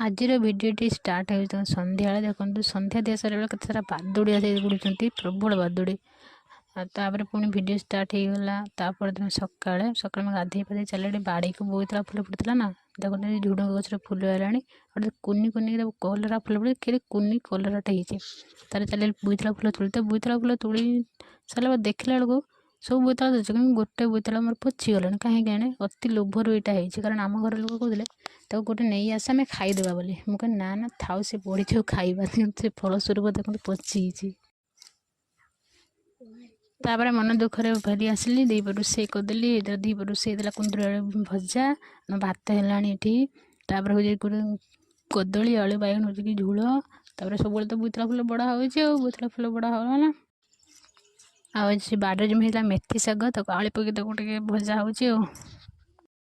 आजिर भिडियोटी start हो सन्ध्या देखो सन्ध्या दिया सारा के सारा बादुड़ी आसे बुड़ुंट प्रबल बादुड़ी तापर पुणी भिडियो स्टार्ट हो गला तापर दिन सका सका गाधे पाधे चले बाड़ी को बोईला फुल फुटला ना देखो झुडंग गचर फुल है और कुनि कुनि कलरा फुल फुट कि कुनि कलराटा हो तार चल बोईला फुल तुलते बोईला फुल तुली सारा देखला बेलू सब बोतल दे गोटे बोतल मोर पचिगला कहीं आने अति लोभर यहाँ है कारण आम घर लोग कहते गोटे नहीं आस आम खाईदेवा बोली मुझे ना ना थाउ से बढ़ी थो खाइबा से फलस्वरूप देखो पची तापर मन दुखरे फेरी आसली दीप रोषे करदेली दीप रोषे कुंदुरी आलू भजा भात है तापर हूँ कदली आलू बैगन हो झोल तापर सब तो बोतला फुल बड़ा हो बोतला फुल बड़ा होगा आ बाड़े जमी मेथी शाग तक आली पकई भजा हो।